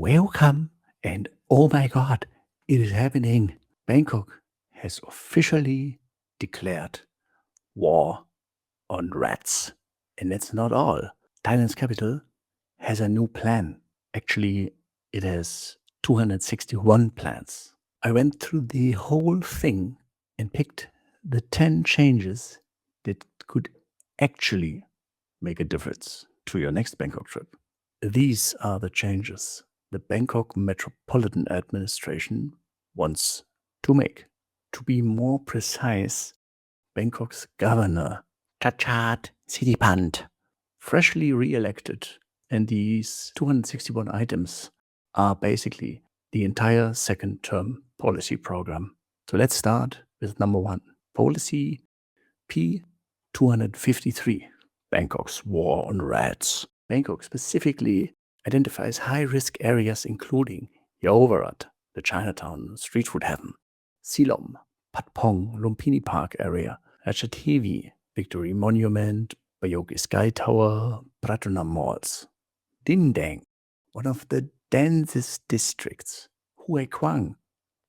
Welcome, and oh my god, it is happening. Bangkok has officially declared war on rats. And that's not all. Thailand's capital has a new plan. Actually, it has 261 plans. I went through the whole thing and picked the 10 changes that could actually make a difference to your next Bangkok trip. These are the changes the Bangkok Metropolitan Administration wants to make. To be more precise, Bangkok's Governor Chadchart Sittipunt, freshly re-elected, and these 261 items are basically the entire second term policy program. So let's start with number 1, policy P253, Bangkok's war on rats. Bangkok specifically identifies high-risk areas including Yeovarat, the Chinatown street food heaven, Silom, Patpong, Lumpini Park area, Ratchathevi, Victory Monument, Bayogi Sky Tower, Pratunam Malls, Dindang, one of the densest districts, Hue Kwang,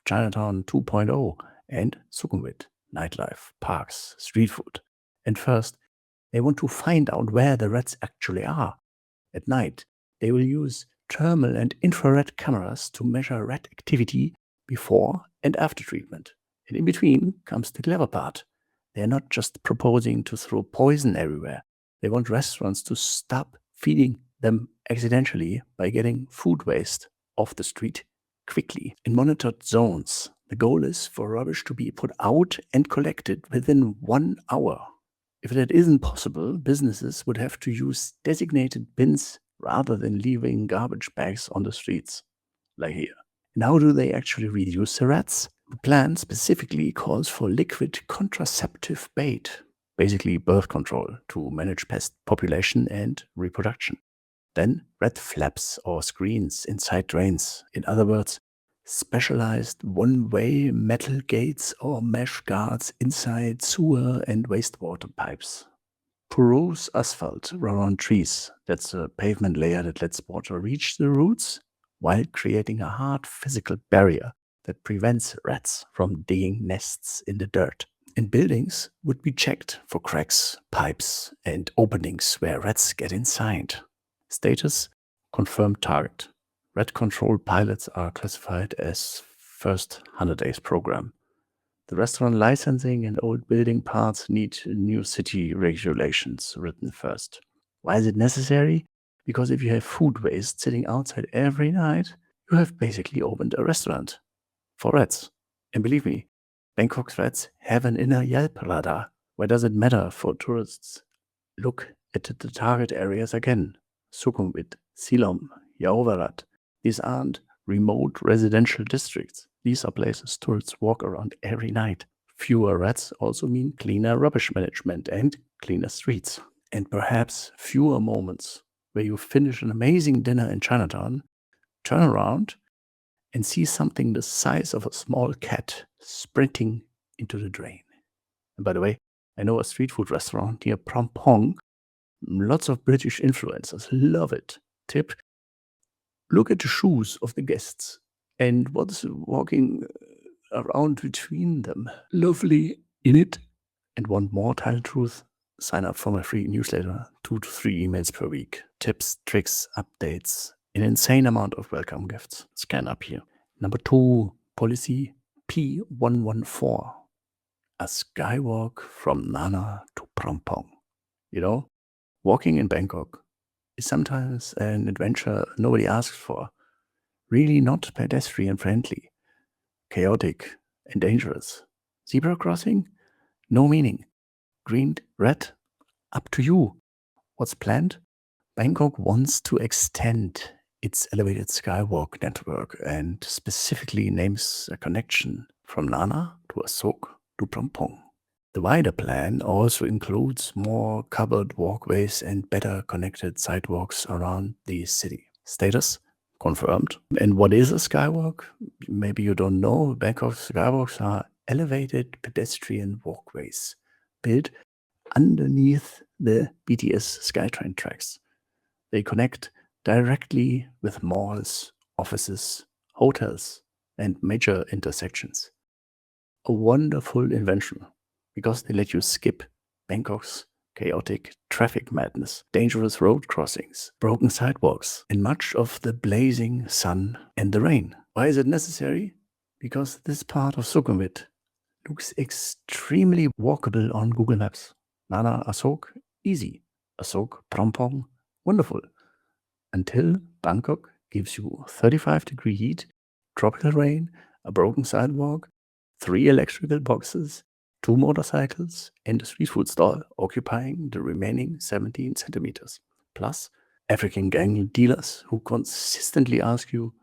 Chinatown 2.0, and Sukhumvit, nightlife, parks, street food. And first, they want to find out where the rats actually are. At night, they will use thermal and infrared cameras to measure rat activity before and after treatment. And in between comes the clever part. They are not just proposing to throw poison everywhere. They want restaurants to stop feeding them accidentally by getting food waste off the street quickly. In monitored zones, the goal is for rubbish to be put out and collected within 1 hour. If that isn't possible, businesses would have to use designated bins rather than leaving garbage bags on the streets, like here. And how do they actually reduce the rats? The plan specifically calls for liquid contraceptive bait, basically birth control, to manage pest population and reproduction. Then rat flaps or screens inside drains. In other words, specialized one-way metal gates or mesh guards inside sewer and wastewater pipes. Porous asphalt around trees. That's a pavement layer that lets water reach the roots while creating a hard physical barrier that prevents rats from digging nests in the dirt. And buildings would be checked for cracks, pipes, and openings where rats get inside. Status: confirmed target. Rat control pilots are classified as first 100 days program. The restaurant licensing and old building parts need new city regulations written first. Why is it necessary? Because if you have food waste sitting outside every night, you have basically opened a restaurant for rats. And believe me, Bangkok's rats have an inner Yelp radar. Why does it matter for tourists? Look at the target areas again. Sukhumvit, Silom, Yeovarat. These aren't remote residential districts. These are places tourists walk around every night. Fewer rats also mean cleaner rubbish management and cleaner streets. And perhaps fewer moments where you finish an amazing dinner in Chinatown, turn around, and see something the size of a small cat sprinting into the drain. And by the way, I know a street food restaurant near Phrom Phong. Lots of British influencers love it. Tip: look at the shoes of the guests and what's walking around between them. Lovely in it. And want more Thailand truth? Sign up for my free newsletter, 2 to 3 emails per week. Tips, tricks, updates, an insane amount of welcome gifts. Scan up here. Number 2, policy P114. A skywalk from Nana to Phrom Phong. You know, walking in Bangkok is sometimes an adventure nobody asks for. Really not pedestrian friendly, chaotic and dangerous. Zebra crossing? No meaning. Green, red? Up to you. What's planned? Bangkok wants to extend its elevated skywalk network and specifically names a connection from Nana to Asok to Phrom Phong. The wider plan also includes more covered walkways and better connected sidewalks around the city. Status: confirmed. And what is a skywalk? Maybe you don't know. Bangkok's skywalks are elevated pedestrian walkways built underneath the BTS SkyTrain tracks. They connect directly with malls offices, hotels, and major intersections. A wonderful invention because they let you skip Bangkok's chaotic traffic madness, dangerous road crossings, broken sidewalks, and much of the blazing sun and the rain. Why is it necessary? Because this part of Sukhumvit looks extremely walkable on Google Maps. Nana Asok, easy. Asok, Phrom Phong, wonderful. Until Bangkok gives you 35-degree heat, tropical rain, a broken sidewalk, 3 electrical boxes, 2 motorcycles, and a street food stall occupying the remaining 17 centimeters. Plus, African gang dealers who consistently ask you,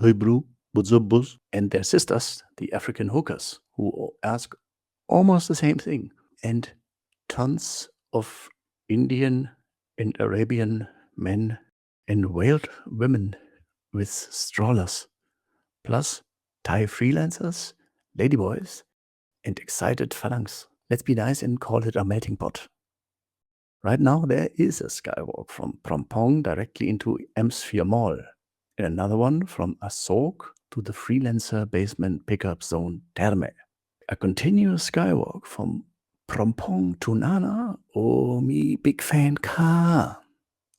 "Hey bro, what's up, boss?" And their sisters, the African hookers, who ask almost the same thing. And tons of Indian and Arabian men and veiled women with strollers. Plus, Thai freelancers, ladyboys, and excited phalanx. Let's be nice and call it a melting pot. Right now, there is a skywalk from Phrom Phong directly into M-Sphere Mall, and another one from Asok to the freelancer basement pickup zone Terme. A continuous skywalk from Phrom Phong to Nana, oh me big fan car,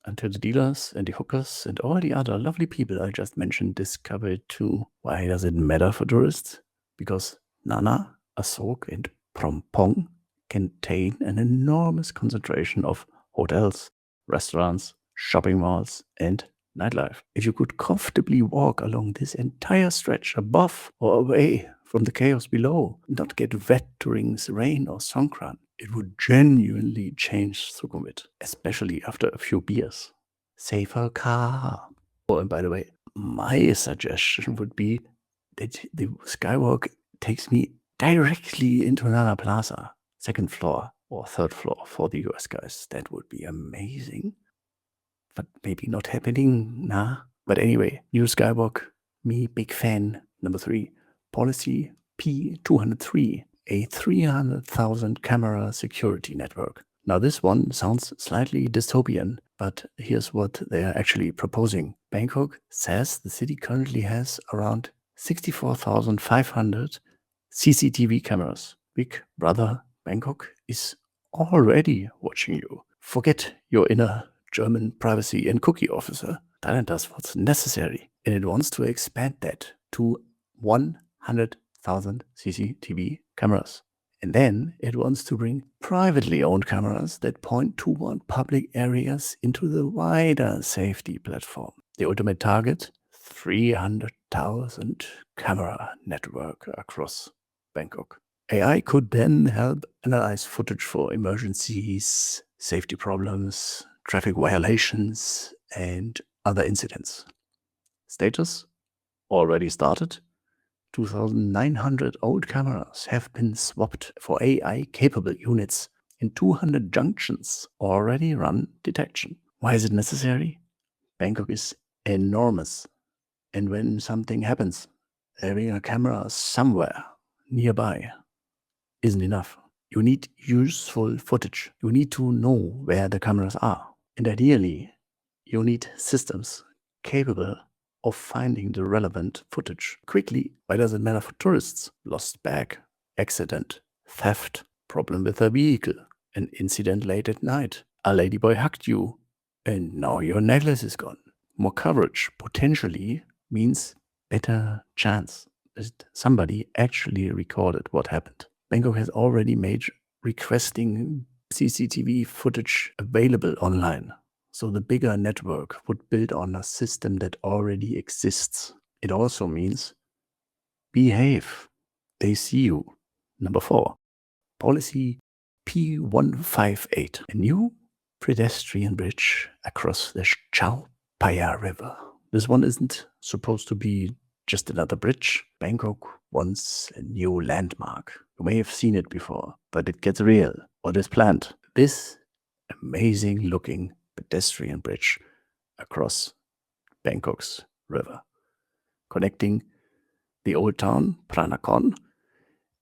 until the dealers and the hookers and all the other lovely people I just mentioned discover it too. Why does it matter for tourists? Because Nana, Asok, and Phrom Phong contain an enormous concentration of hotels, restaurants, shopping malls, and nightlife. If you could comfortably walk along this entire stretch above or away from the chaos below, not get wet during rain or Songkran, it would genuinely change Sukhumvit, especially after a few beers. Safer car. Oh, and by the way, my suggestion would be that the skywalk takes me directly into Nana Plaza, 2nd floor or 3rd floor for the US guys. That would be amazing. But maybe not happening, nah. But anyway, new skywalk, me big fan. Number 3, policy P203, a 300,000 camera security network. Now this one sounds slightly dystopian, but here's what they are actually proposing. Bangkok says the city currently has around 64,500 CCTV cameras. Big brother Bangkok is already watching you. Forget your inner German privacy and cookie officer. Thailand does what's necessary, and it wants to expand that to 100,000 CCTV cameras. And then it wants to bring privately owned cameras that point toward public areas into the wider safety platform. The ultimate target, 300,000 camera network across Bangkok. AI could then help analyze footage for emergencies, safety problems, traffic violations, and other incidents. Status already started. 2,900 old cameras have been swapped for AI-capable units, and 200 junctions already run detection. Why is it necessary? Bangkok is enormous, and when something happens, having a camera somewhere nearby isn't enough. You need useful footage. You need to know where the cameras are. And ideally, you need systems capable of finding the relevant footage quickly. Why does it matter for tourists? Lost bag, accident, theft, problem with a vehicle, an incident late at night, a ladyboy hugged you, and now your necklace is gone. More coverage potentially means better chance that somebody actually recorded what happened. Bangkok has already made requesting CCTV footage available online. So the bigger network would build on a system that already exists. It also means behave. They see you. Number 4, policy P158, a new pedestrian bridge across the Chao Phraya River. This one isn't supposed to be just another bridge. Bangkok wants a new landmark. You may have seen it before, but it gets real. What is planned? This amazing looking pedestrian bridge across Bangkok's river, connecting the old town, Pranakon,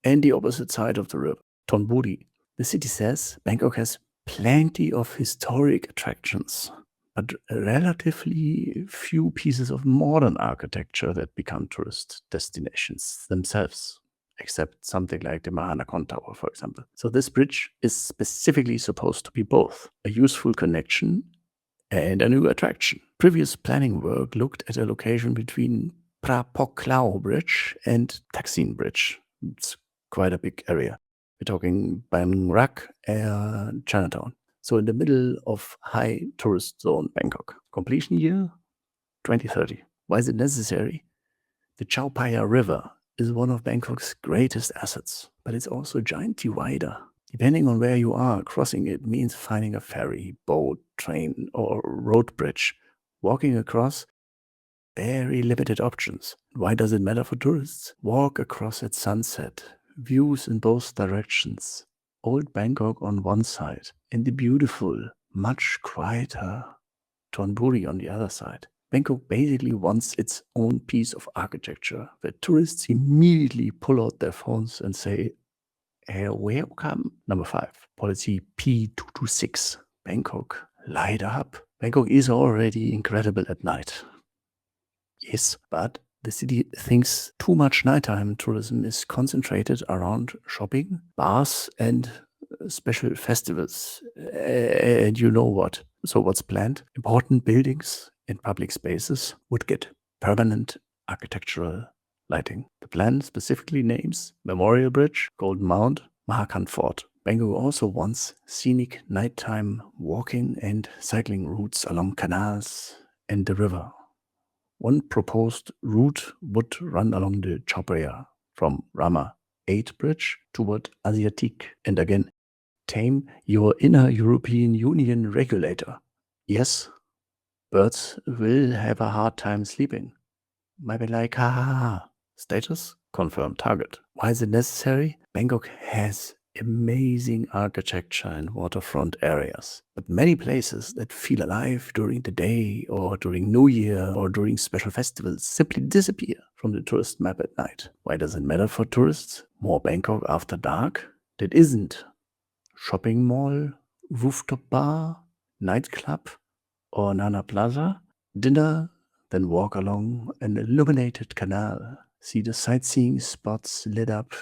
and the opposite side of the river, Thonburi. The city says Bangkok has plenty of historic attractions, but relatively few pieces of modern architecture that become tourist destinations themselves, except something like the Mahanakhon Tower, for example. So this bridge is specifically supposed to be both a useful connection and a new attraction. Previous planning work looked at a location between Pra Bridge and Taksin Bridge. It's quite a big area. We're talking Bangkok and Chinatown. So in the middle of high tourist zone Bangkok. Completion year 2030. Why is it necessary? The Chao Phraya River is one of Bangkok's greatest assets, but it's also a giant divider. Depending on where you are, crossing it means finding a ferry, boat, train, or road bridge. Walking across, very limited options. Why does it matter for tourists? Walk across at sunset, views in both directions. Old Bangkok on one side, and the beautiful, much quieter Thonburi on the other side. Bangkok basically wants its own piece of architecture where tourists immediately pull out their phones and say, welcome. Number 5, policy P226. Bangkok, light up. Bangkok is already incredible at night. Yes, but the city thinks too much nighttime tourism is concentrated around shopping, bars, and special festivals. And you know what? So what's planned? Important buildings and public spaces would get permanent architectural lighting. The plan specifically names Memorial Bridge, Golden Mount, Mahakam Fort. Bangkok also wants scenic nighttime walking and cycling routes along canals and the river. One proposed route would run along the Chao Phraya from Rama 8 Bridge toward Asiatique, and again, tame your inner European Union regulator. Yes, birds will have a hard time sleeping. Might be like, ha ha ha. Status? Confirmed target. Why is it necessary? Bangkok has amazing architecture and waterfront areas, but many places that feel alive during the day or during New Year or during special festivals simply disappear from the tourist map at night. Why does it matter for tourists? More Bangkok after dark? That isn't shopping mall, rooftop bar, nightclub, or Nana Plaza. Dinner, then walk along an illuminated canal, see the sightseeing spots lit up,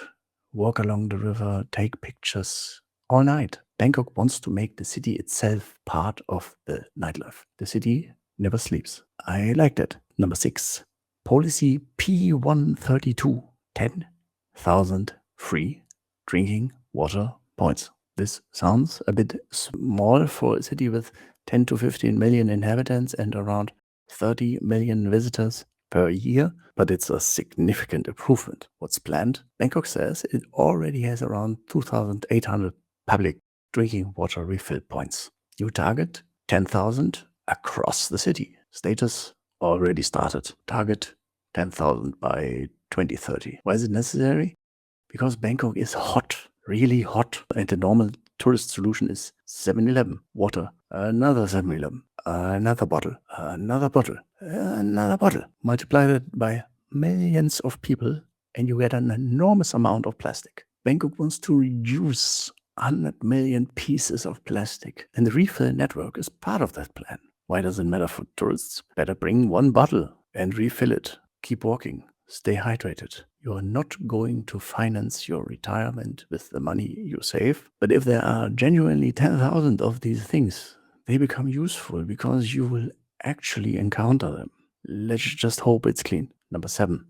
walk along the river, take pictures all night. Bangkok wants to make the city itself part of the nightlife. The city never sleeps. I like that. Number 6, policy P132, 10,000 free drinking water points. This sounds a bit small for a city with 10 to 15 million inhabitants and around 30 million visitors per year, but it's a significant improvement. What's planned? Bangkok says it already has around 2,800 public drinking water refill points. New target, 10,000 across the city. Status already started. Target, 10,000 by 2030. Why is it necessary? Because Bangkok is hot, really hot, and the normal tourist solution is 7-Eleven, water, another 7-Eleven, another bottle, another bottle, another bottle. Multiply that by millions of people and you get an enormous amount of plastic. Bangkok wants to reduce 100 million pieces of plastic, and the refill network is part of that plan. Why does it matter for tourists? Better bring one bottle and refill it. Keep walking. Stay hydrated. You are not going to finance your retirement with the money you save. But if there are genuinely 10,000 of these things, they become useful because you will actually encounter them. Let's just hope it's clean. Number 7,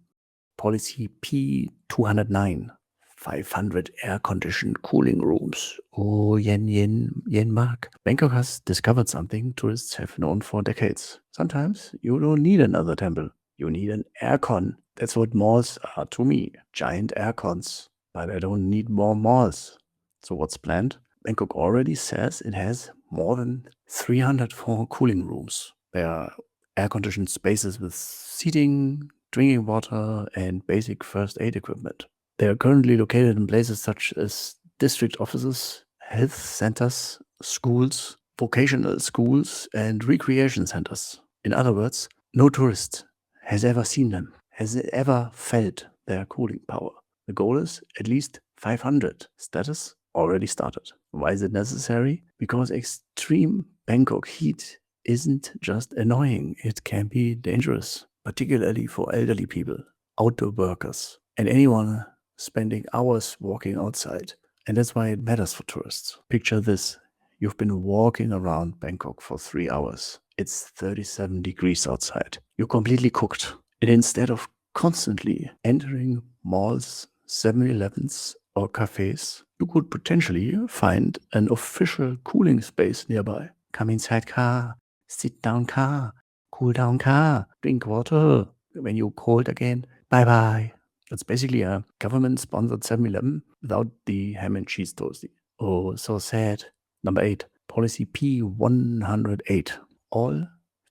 policy P209, 500 air-conditioned cooling rooms. Oh, yen mark. Bangkok has discovered something tourists have known for decades. Sometimes you don't need another temple. You need an aircon. That's what malls are to me. Giant aircons. But I don't need more malls. So what's planned? Bangkok already says it has more than 304 cooling rooms. There are air-conditioned spaces with seating, drinking water, and basic first aid equipment. They are currently located in places such as district offices, health centers, schools, vocational schools, and recreation centers. In other words, no tourist has ever seen them, has ever felt their cooling power. The goal is at least 500. Status already started. Why is it necessary? Because extreme Bangkok heat isn't just annoying, it can be dangerous, particularly for elderly people, outdoor workers, and anyone spending hours walking outside. And that's why it matters for tourists. Picture this. You've been walking around Bangkok for 3 hours. It's 37 degrees outside. You're completely cooked. And instead of constantly entering malls, 7-Elevens, or cafes, you could potentially find an official cooling space nearby. Come inside car, sit down car, cool down car, drink water. When you're cold again, bye bye. It's basically a government-sponsored 7-Eleven without the ham and cheese toasty. Oh, so sad. Number 8, Policy P108. All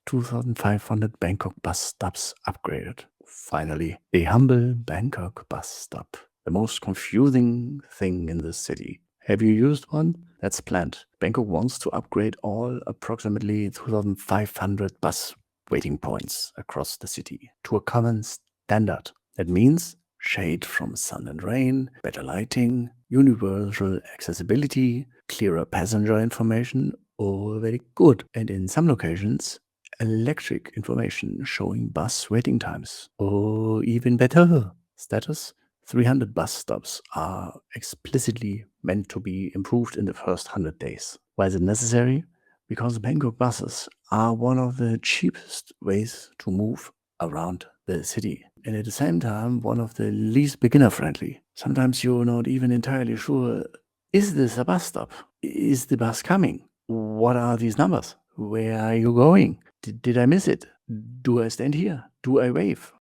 2,500 Bangkok bus stops upgraded. Finally, the humble Bangkok bus stop. The most confusing thing in this city. Have you used one? That's planned. Bangkok wants to upgrade all approximately 2,500 bus waiting points across the city to a common standard. That means shade from sun and rain, better lighting, universal accessibility, clearer passenger information, all very good. And in some locations, electric information showing bus waiting times, or even better. Status: 300 bus stops are explicitly meant to be improved in the first 100 days. Why is it necessary? Because Bangkok buses are one of the cheapest ways to move around the city, and at the same time one of the least beginner friendly. Sometimes you're not even entirely sure, is this a bus stop? Is the bus coming? What are these numbers? Where are you going? Did I miss it? Do I stand here? Do I wave?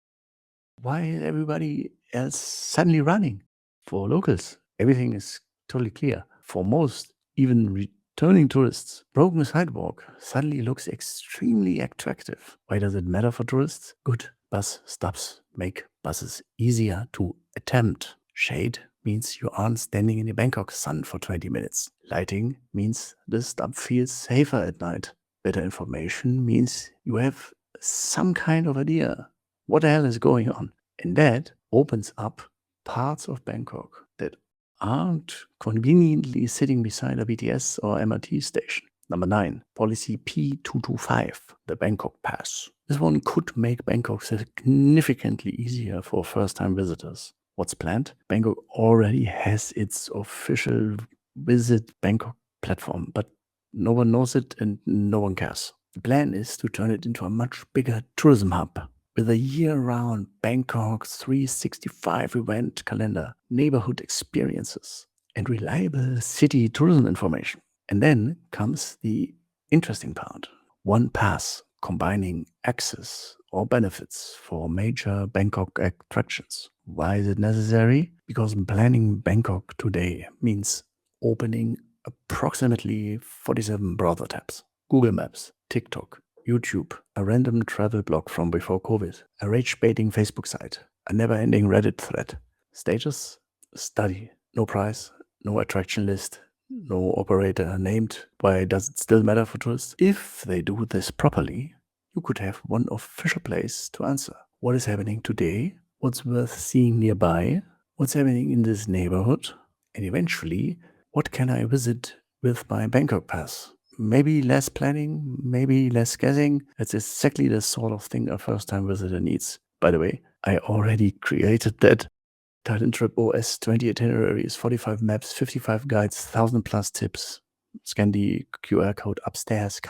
Why is everybody else suddenly running? For locals, everything is totally clear. For most, even returning tourists, broken sidewalk suddenly looks extremely attractive. Why does it matter for tourists? Good. Bus stops make buses easier to attempt. Shade means you aren't standing in the Bangkok sun for 20 minutes. Lighting means the stop feels safer at night. Better information means you have some kind of idea what the hell is going on. And that opens up parts of Bangkok that aren't conveniently sitting beside a BTS or MRT station. Number 9, Policy P225, the Bangkok Pass. This one could make Bangkok significantly easier for first-time visitors. What's planned? Bangkok already has its official Visit Bangkok platform, but no one knows it and no one cares. The plan is to turn it into a much bigger tourism hub with a year-round Bangkok 365 event calendar, neighborhood experiences, and reliable city tourism information. And then comes the interesting part. One pass combining access or benefits for major Bangkok attractions. Why is it necessary? Because planning Bangkok today means opening approximately 47 browser tabs. Google Maps, TikTok, YouTube, a random travel blog from before COVID, a rage-baiting Facebook site, a never-ending Reddit thread. Status: study. No price, no attraction list, no operator named. Why does it still matter for tourists? If they do this properly, you could have one official place to answer. What is happening today? What's worth seeing nearby? What's happening in this neighborhood? And eventually, what can I visit with my Bangkok pass? Maybe less planning, maybe less guessing. That's exactly the sort of thing a first-time visitor needs. By the way, I already created that. Thailand Trip OS 20 itineraries, 45 maps, 55 guides, 1,000 plus tips. Scan the QR code upstairs.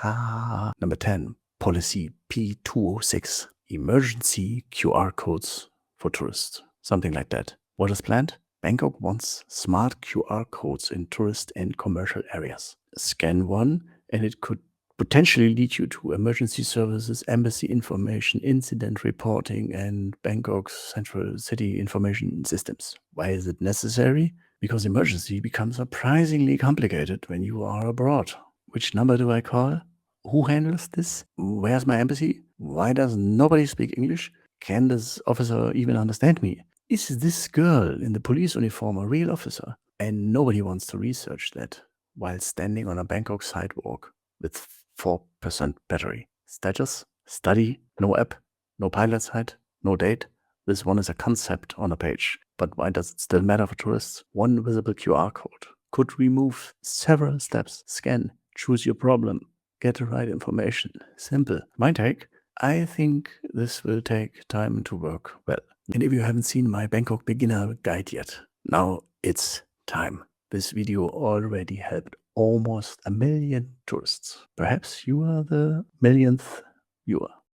Number 10, Policy P206. Emergency QR codes for tourists. Something like that. What is planned? Bangkok wants smart QR codes in tourist and commercial areas. Scan one and it could potentially lead you to emergency services, embassy information, incident reporting, and Bangkok's central city information systems. Why is it necessary? Because emergency becomes surprisingly complicated when you are abroad. Which number do I call? Who handles this? Where's my embassy? Why does nobody speak English? Can this officer even understand me? Is this girl in the police uniform a real officer? And nobody wants to research that while standing on a Bangkok sidewalk with 4% battery. Status: study, no app, no pilot site, no date. This one is a concept on a page. But why does it still matter for tourists? One visible QR code could remove several steps. Scan, choose your problem, get the right information. Simple. My take, I think this will take time to work well. And if you haven't seen my Bangkok beginner guide yet, now it's time. This video already helped almost 1 million tourists. Perhaps you are the millionth viewer.